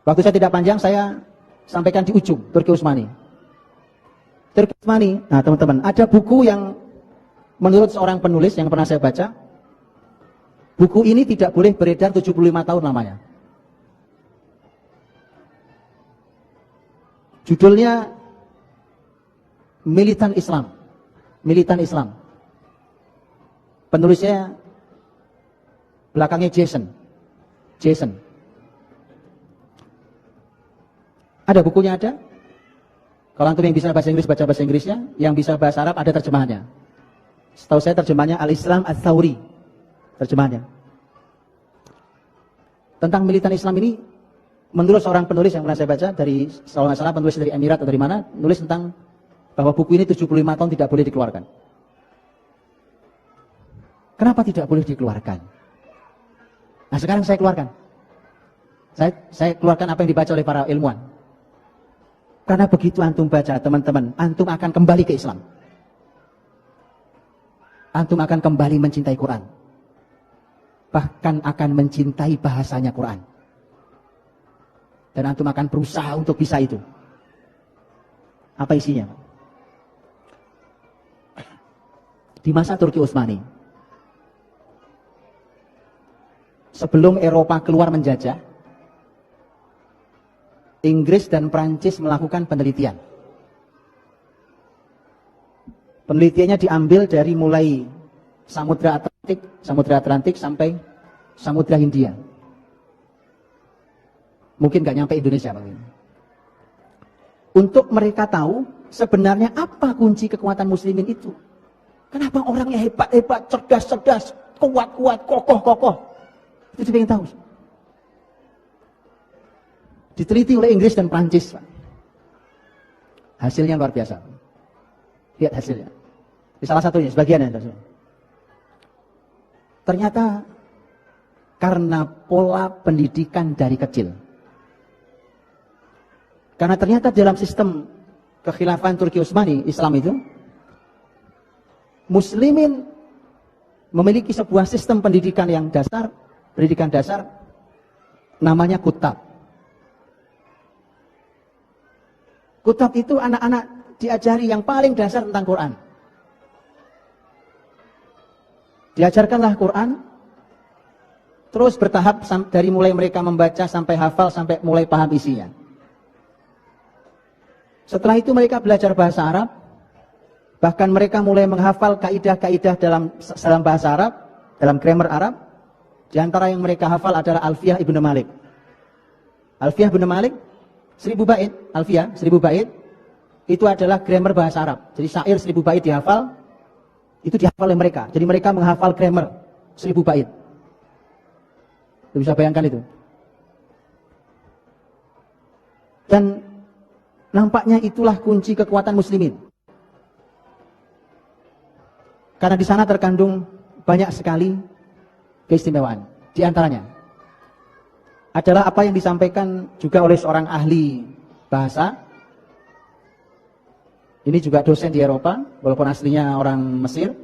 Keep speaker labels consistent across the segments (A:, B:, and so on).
A: Waktu saya tidak panjang, saya sampaikan di ujung, Turki Utsmani. Turki Utsmani, nah teman-teman, ada buku yang menurut seorang penulis yang pernah saya baca, buku ini tidak boleh beredar 75 tahun lamanya. Judulnya Militan Islam. Militan Islam. Penulisnya belakangnya Jason. Ada bukunya ada. Kalau antum yang bisa bahasa Inggris baca bahasa Inggrisnya, yang bisa bahasa Arab ada terjemahannya. Setahu saya terjemahannya Al-Islam Ats-Tsauri. Terjemahannya. Tentang militan Islam ini, menurut seorang penulis yang pernah saya baca dari, kalau nggak salah penulis dari Emirat atau dari mana, nulis tentang bahwa buku ini 75 tahun tidak boleh dikeluarkan. Kenapa tidak boleh dikeluarkan? Nah sekarang saya keluarkan. Saya keluarkan apa yang dibaca oleh para ilmuwan. Karena begitu antum baca, teman-teman, antum akan kembali ke Islam. Antum akan kembali mencintai Quran. Bahkan akan mencintai bahasanya Quran. Dan antum akan berusaha untuk bisa itu. Apa isinya? Di masa Turki Utsmani, sebelum Eropa keluar menjajah, Inggris dan Prancis melakukan penelitian. Penelitiannya diambil dari mulai Samudra Atlantik sampai Samudra Hindia. Mungkin gak nyampe Indonesia Bang. Untuk mereka tahu sebenarnya apa kunci kekuatan muslimin itu. Kenapa orangnya hebat-hebat, cerdas-cerdas, kuat-kuat, kokoh-kokoh. Itu dia ingin tahu. Diteliti oleh Inggris dan Prancis. Hasilnya luar biasa. Lihat hasilnya. Di salah satunya, sebagian ya. Ternyata karena pola pendidikan dari kecil. Karena ternyata dalam sistem kekhilafan Turki Utsmani, Islam itu, muslimin memiliki sebuah sistem pendidikan yang dasar, pendidikan dasar, namanya kutab. Kutab itu anak-anak diajari yang paling dasar tentang Quran. Diajarkanlah Quran, terus bertahap dari mulai mereka membaca sampai hafal, sampai mulai paham isinya. Setelah itu mereka belajar bahasa Arab, bahkan mereka mulai menghafal kaidah-kaidah dalam bahasa Arab, dalam grammar Arab. Di antara yang mereka hafal adalah Alfiyah Ibnu Malik. Alfiyah Ibnu Malik 1000 bait, Alfiyah 1000 bait itu adalah grammar bahasa Arab. Jadi syair 1000 bait dihafal, itu dihafal oleh mereka. Jadi mereka menghafal grammar 1000 bait. Lu bisa bayangkan itu. Dan nampaknya itulah kunci kekuatan muslimin. Karena di sana terkandung banyak sekali keistimewaan. Di antaranya adalah apa yang disampaikan juga oleh seorang ahli bahasa. Ini juga dosen di Eropa, walaupun aslinya orang Mesir.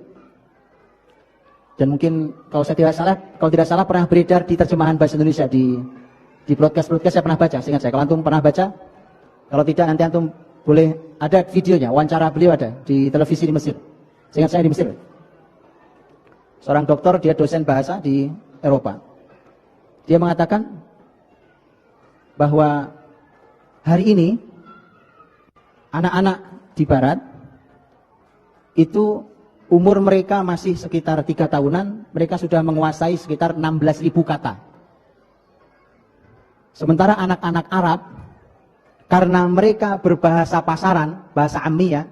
A: Dan mungkin kalau tidak salah pernah beredar di terjemahan bahasa Indonesia di broadcast saya pernah baca, seingat saya. Kalau antum pernah baca, kalau tidak nanti antum boleh ada videonya, wawancara beliau ada di televisi di Mesir. Seingat saya di Mesir. Seorang dokter, dia dosen bahasa di Eropa. Dia mengatakan bahwa hari ini anak-anak di barat itu umur mereka masih sekitar 3 tahunan, mereka sudah menguasai sekitar 16.000 kata. Sementara anak-anak Arab, karena mereka berbahasa pasaran, bahasa Ammiyah,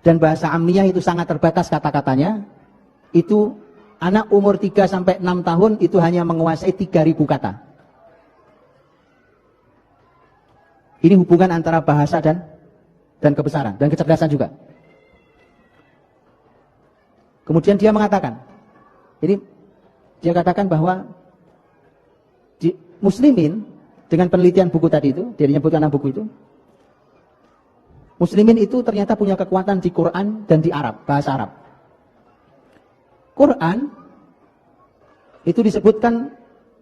A: dan bahasa Ammiyah itu sangat terbatas kata-katanya, itu anak umur 3-6 tahun itu hanya menguasai 3.000 kata. Ini hubungan antara bahasa dan kebesaran, dan kecerdasan juga. Kemudian dia mengatakan, dia katakan bahwa muslimin, dengan penelitian buku tadi itu, dia menyebutkan buku itu, muslimin itu ternyata punya kekuatan di Quran dan di Arab, bahasa Arab. Quran itu disebutkan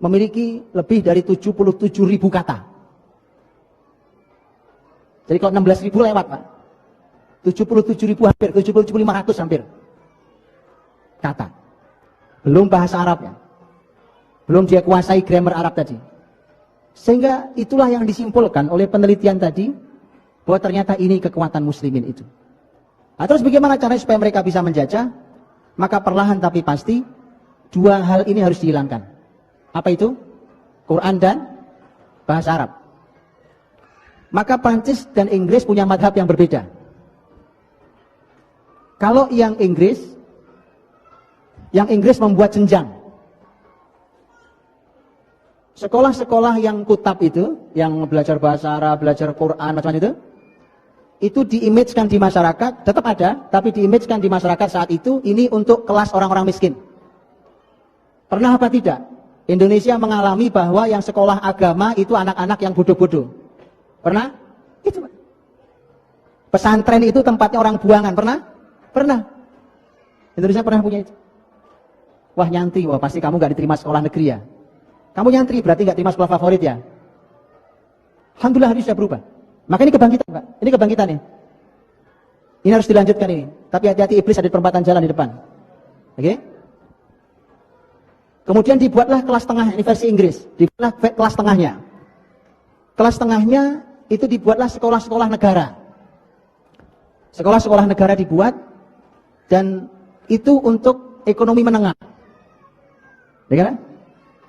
A: memiliki lebih dari 77.000 kata. Jadi kalau 16.000 lewat, Pak. 77.000 hampir, 77.500 hampir kata. Belum bahasa Arabnya. Belum dia kuasai grammar Arab tadi. Sehingga itulah yang disimpulkan oleh penelitian tadi, bahwa ternyata ini kekuatan muslimin itu. Nah, terus bagaimana caranya supaya mereka bisa menjajah? Maka perlahan tapi pasti, dua hal ini harus dihilangkan. Apa itu? Quran dan bahasa Arab. Maka Prancis dan Inggris punya madhab yang berbeda. Kalau yang Inggris membuat jenjang. Sekolah-sekolah yang kutab itu, yang belajar bahasa Arab, belajar Quran, macam-macam itu diimage-kan di masyarakat, tetap ada, tapi diimage-kan di masyarakat saat itu, ini untuk kelas orang-orang miskin. Pernah apa tidak? Indonesia mengalami bahwa yang sekolah agama itu anak-anak yang bodoh-bodoh. Pernah? Itu. Pesantren itu tempatnya orang buangan. Pernah? Pernah. Indonesia pernah punya itu. Wah nyantri, wah pasti kamu gak diterima sekolah negeri ya. Kamu nyantri berarti gak terima sekolah favorit ya. Alhamdulillah hari sudah berubah. Maka ini kebangkitan, Pak. Ini kebangkitan ya. Ini harus dilanjutkan ini. Tapi hati-hati iblis ada di perempatan jalan di depan. Oke? Kemudian dibuatlah kelas tengah, ini versi Inggris. Dibuatlah kelas tengahnya. Kelas tengahnya itu dibuatlah sekolah-sekolah negara. Sekolah-sekolah negara dibuat dan itu untuk ekonomi menengah. Ya kan?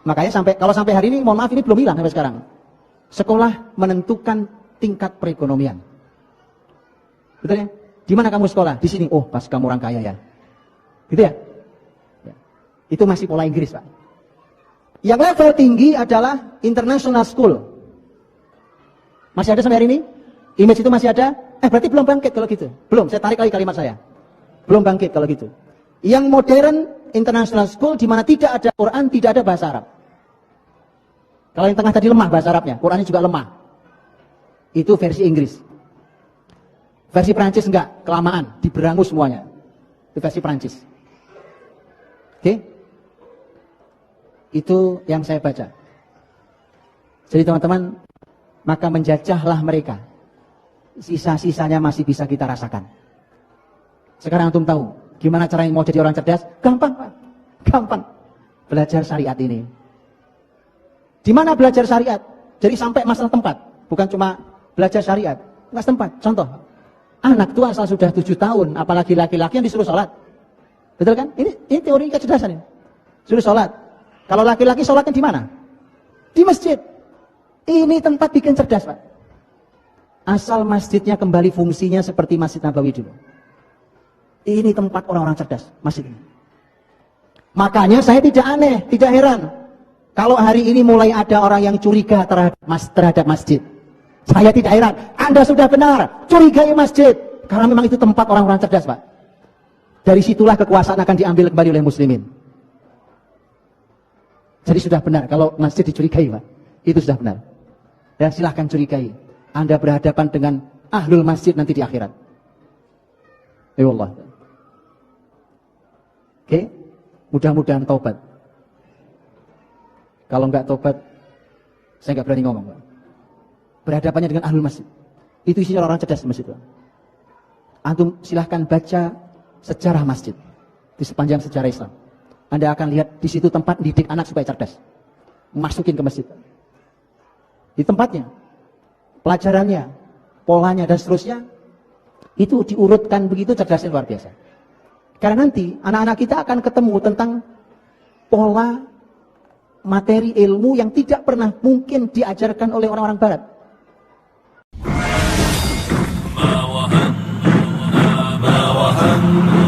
A: Makanya kalau sampai hari ini, mohon maaf ini belum hilang sampai sekarang. Sekolah menentukan tingkat perekonomian. Betul ya? Di mana kamu sekolah? Di sini. Oh, pas kamu orang kaya ya. Gitu ya? Ya. Itu masih pola Inggris, Pak. Yang level tinggi adalah international school. Masih ada sampai hari ini? Image itu masih ada? Berarti belum bangkit kalau gitu. Belum, saya tarik lagi kalimat saya. Belum bangkit kalau gitu. Yang modern international school di mana tidak ada Quran, tidak ada bahasa Arab. Kalau yang tengah tadi lemah bahasa Arabnya, Qurannya juga lemah. Itu versi Inggris. Versi Prancis enggak, kelamaan, diberangus semuanya. Itu versi Prancis. Oke? Itu yang saya baca. Jadi teman-teman, maka menjajahlah mereka. Sisa-sisanya masih bisa kita rasakan. Sekarang antum tahu gimana caranya mau jadi orang cerdas? Gampang, Pak. Gampang. Belajar syariat ini. Di mana belajar syariat? Jadi sampai masalah tempat. Bukan cuma belajar syariat. Enggak tempat. Contoh. Anak tua asal sudah 7 tahun. Apalagi laki-laki yang disuruh sholat. Betul kan? Ini teori kecerdasan ini. Suruh sholat. Kalau laki-laki sholatnya di mana? Di masjid. Ini tempat bikin cerdas, Pak. Asal masjidnya kembali fungsinya seperti Masjid Nabawi dulu. Ini tempat orang-orang cerdas, masjid ini. Makanya saya tidak aneh, tidak heran. Kalau hari ini mulai ada orang yang curiga terhadap masjid. Saya tidak heran. Anda sudah benar, curigai masjid. Karena memang itu tempat orang-orang cerdas, Pak. Dari situlah kekuasaan akan diambil kembali oleh muslimin. Jadi sudah benar, kalau masjid dicurigai, Pak. Itu sudah benar. Dan silahkan curigai. Anda berhadapan dengan ahlul masjid nanti di akhirat. Ya Allah. Oke, mudah-mudahan taubat. Kalau enggak taubat, saya enggak berani ngomong. Berhadapannya dengan ahlul masjid. Itu isinya orang cerdas di masjid. Antum silahkan baca sejarah masjid di sepanjang sejarah Islam. Anda akan lihat di situ tempat didik anak supaya cerdas. Masukin ke masjid. Di tempatnya, pelajarannya, polanya dan seterusnya, itu diurutkan begitu cerdasnya luar biasa. Karena nanti anak-anak kita akan ketemu tentang pola materi ilmu yang tidak pernah mungkin diajarkan oleh orang-orang barat.
B: ما وهن